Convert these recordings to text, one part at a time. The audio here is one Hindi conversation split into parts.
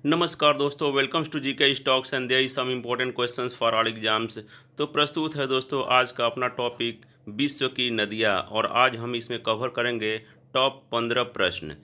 नमस्कार दोस्तों, welcomes to GK stocks and there is some important questions for all exams. तो प्रस्तुत है दोस्तों आज का अपना टॉपिक विश्व की नदियाँ, और आज हम इसमें कवर करेंगे टॉप 15 प्रश्न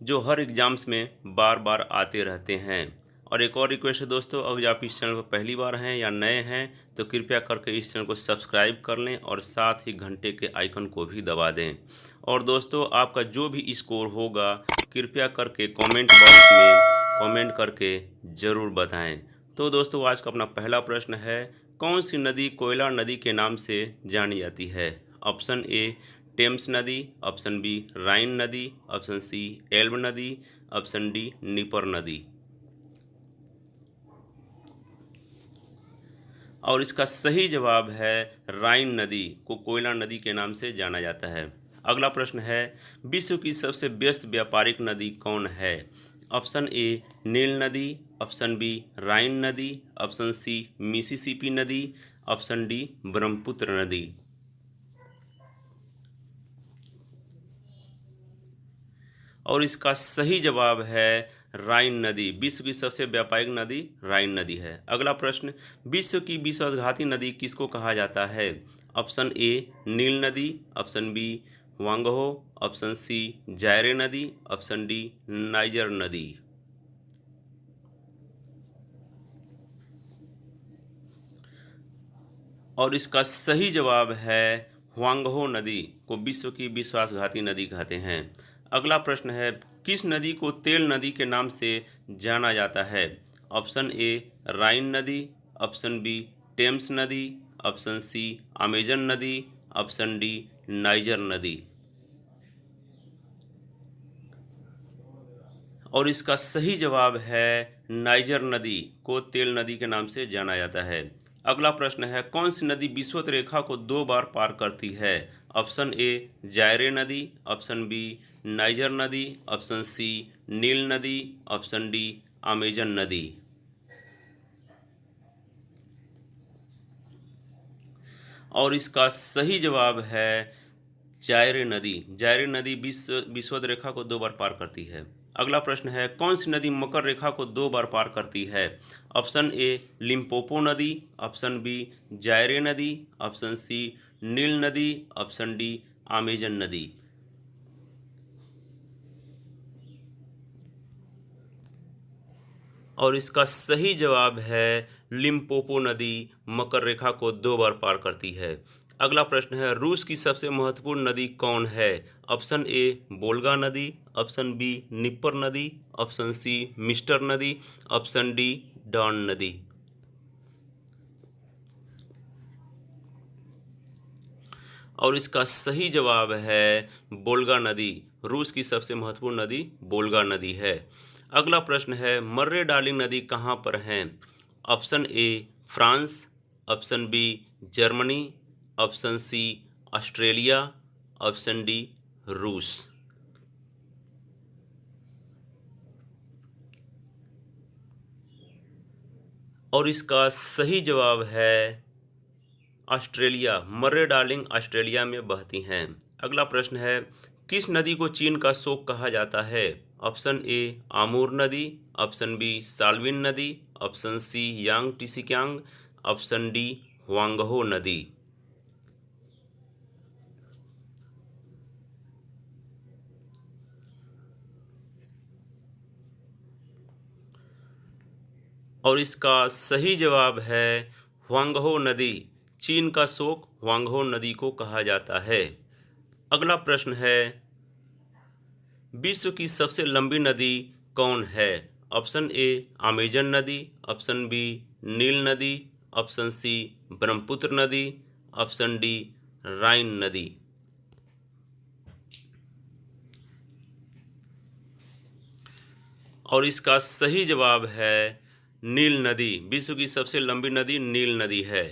जो हर एग्जाम्स में बार बार आते रहते हैं। और एक और रिक्वेस्ट है दोस्तों, अगर आप इस चैनल पर पहली बार हैं या नए हैं तो कृपया करके इस चैनल को सब्सक्राइब कर लें और साथ ही घंटे के आइकन को भी दबा दें। और दोस्तों, आपका जो भी स्कोर होगा कृपया करके कमेंट बॉक्स में कमेंट करके ज़रूर बताएं। तो दोस्तों, आज का अपना पहला प्रश्न है, कौन सी नदी कोयला नदी के नाम से जानी जाती है? ऑप्शन ए टेम्स नदी, ऑप्शन बी राइन नदी, ऑप्शन सी एल्ब नदी, ऑप्शन डी नीपर नदी। और इसका सही जवाब है राइन नदी को कोयला नदी के नाम से जाना जाता है। अगला प्रश्न है, विश्व की सबसे व्यस्त व्यापारिक नदी कौन है? ऑप्शन ए नील नदी, ऑप्शन बी राइन नदी, ऑप्शन सी मिसिसिपी नदी, ऑप्शन डी ब्रह्मपुत्र नदी। और इसका सही जवाब है राइन नदी। विश्व की सबसे व्यापारिक नदी राइन नदी है। अगला प्रश्न, विश्व की विश्वासघाती नदी किसको कहा जाता है? ऑप्शन ए नील नदी, option B Hwang Ho, option C Zaire नदी, ऑप्शन डी नाइजर नदी। और इसका सही जवाब है ह्वांगहो नदी को विश्व की विश्वासघाती नदी कहते हैं। अगला प्रश्न है, किस नदी को तेल नदी के नाम से जाना जाता है? ऑप्शन ए राइन नदी, ऑप्शन बी टेम्स नदी, ऑप्शन सी अमेजन नदी, ऑप्शन डी नाइजर नदी। और इसका सही जवाब है नाइजर नदी को तेल नदी के नाम से जाना जाता है। अगला प्रश्न है, कौन सी नदी विषुवत रेखा को 2 बार पार करती है? ऑप्शन ए जायरे नदी, ऑप्शन बी नाइजर नदी, ऑप्शन सी नील नदी, ऑप्शन डी अमेजन नदी। और इसका सही जवाब है जायरे नदी। जायरे नदी विषुवत रेखा को 2 बार पार करती है। अगला प्रश्न है, कौन सी नदी मकर रेखा को 2 बार पार करती है? ऑप्शन ए लिम्पोपो नदी, ऑप्शन बी जायरे नदी, ऑप्शन सी नील नदी, ऑप्शन डी अमेजन नदी। और इसका सही जवाब है लिम्पोपो नदी मकर रेखा को 2 बार पार करती है। अगला प्रश्न है, रूस की सबसे महत्वपूर्ण नदी कौन है? ऑप्शन ए वोल्गा नदी, ऑप्शन बी निपर नदी, ऑप्शन सी मिस्टर नदी, ऑप्शन डी डॉन नदी। और इसका सही जवाब है वोल्गा नदी। रूस की सबसे महत्वपूर्ण नदी वोल्गा नदी है। अगला प्रश्न है, मर्रे डार्लिंग नदी कहाँ पर है? Option A France, option B Germany, option C Australia, option D रूस। और इसका सही जवाब है ऑस्ट्रेलिया। मर्रे डार्लिंग ऑस्ट्रेलिया में बहती हैं। अगला प्रश्न है, किस नदी को चीन का शोक कहा जाता है? ऑप्शन ए आमूर नदी, ऑप्शन बी साल्विन नदी, ऑप्शन सी यांग टिसिक्यांग, ऑप्शन डी हुआंगहो नदी। और इसका सही जवाब है हुआंगहो नदी। चीन का शोक हुआंगहो नदी को कहा जाता है। अगला प्रश्न है, विश्व की सबसे लंबी नदी कौन है? ऑप्शन ए अमेजन नदी, ऑप्शन बी नील नदी, ऑप्शन सी ब्रह्मपुत्र नदी, ऑप्शन डी राइन नदी। और इसका सही जवाब है नील नदी। विश्व की सबसे लंबी नदी नील नदी है।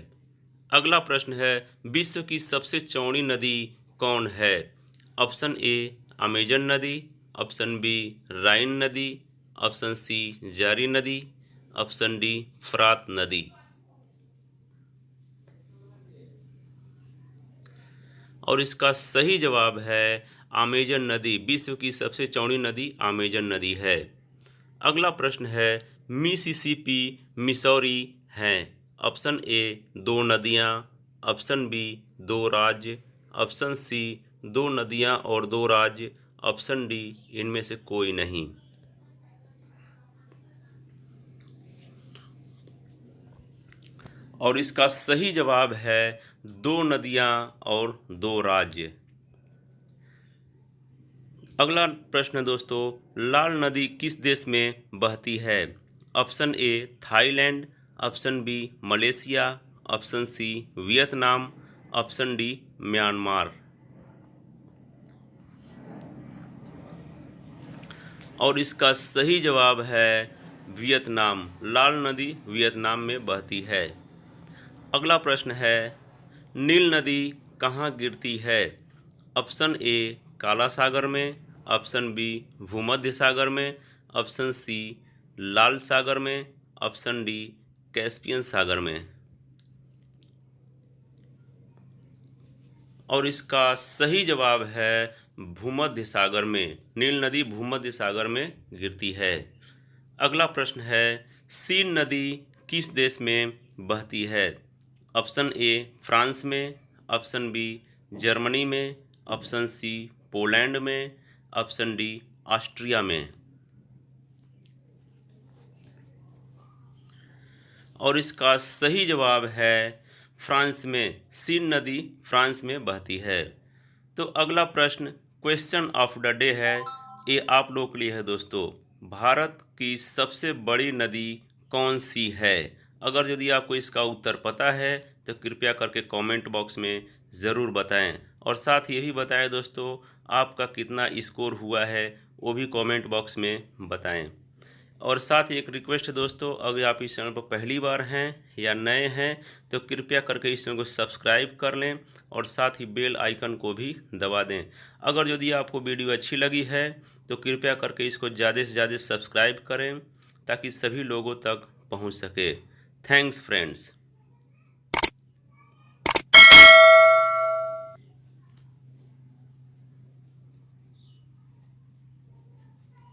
अगला प्रश्न है, विश्व की सबसे चौड़ी नदी कौन है? ऑप्शन ए अमेजन नदी, ऑप्शन बी राइन नदी, ऑप्शन सी जारी नदी, ऑप्शन डी फ्रात नदी। और इसका सही जवाब है अमेजन नदी। विश्व की सबसे चौड़ी नदी अमेजन नदी है। अगला प्रश्न है, मिसिसिपी मिसौरी हैं। ऑप्शन ए 2 नदियाँ, ऑप्शन बी 2 राज्य, ऑप्शन सी 2 नदियाँ और 2 राज्य, ऑप्शन डी इनमें से कोई नहीं। और इसका सही जवाब है 2 नदियाँ और 2 राज्य। अगला प्रश्न है दोस्तों, लाल नदी किस देश में बहती है? Option A Thailand, option B Malaysia, option C Vietnam, option D Myanmar. और इसका सही जवाब है वियतनाम। लाल नदी वियतनाम में बहती है। अगला प्रश्न है, नील नदी कहाँ गिरती है? ऑप्शन ए काला सागर में, ऑप्शन बी भूमध्य सागर में, ऑप्शन सी लाल सागर में, ऑप्शन डी कैस्पियन सागर में। और इसका सही जवाब है भूमध्य सागर में। नील नदी भूमध्य सागर में गिरती है। अगला प्रश्न है, सीन नदी किस देश में बहती है? ऑप्शन ए फ्रांस में, ऑप्शन बी जर्मनी में, ऑप्शन सी पोलैंड में, ऑप्शन डी ऑस्ट्रिया में। और इसका सही जवाब है फ्रांस में। सीन नदी फ्रांस में बहती है। तो अगला प्रश्न क्वेश्चन ऑफ द डे है, ये आप लोगों के लिए है दोस्तों। भारत की सबसे बड़ी नदी कौन सी है? अगर यदि आपको इसका उत्तर पता है तो कृपया करके कमेंट बॉक्स में ज़रूर बताएं। और साथ ये भी बताएं दोस्तों, आपका कितना स्कोर हुआ है वो भी कमेंट बॉक्स में बताएं। और साथ ही एक रिक्वेस्ट है दोस्तों, अगर आप इस चैनल पर पहली बार हैं या नए हैं तो कृपया करके इस चैनल को सब्सक्राइब कर लें और साथ ही बेल आइकन को भी दबा दें। अगर यदि आपको वीडियो अच्छी लगी है तो कृपया करके इसको ज़्यादा से ज़्यादा सब्सक्राइब करें ताकि सभी लोगों तक पहुंच सके। Thanks friends.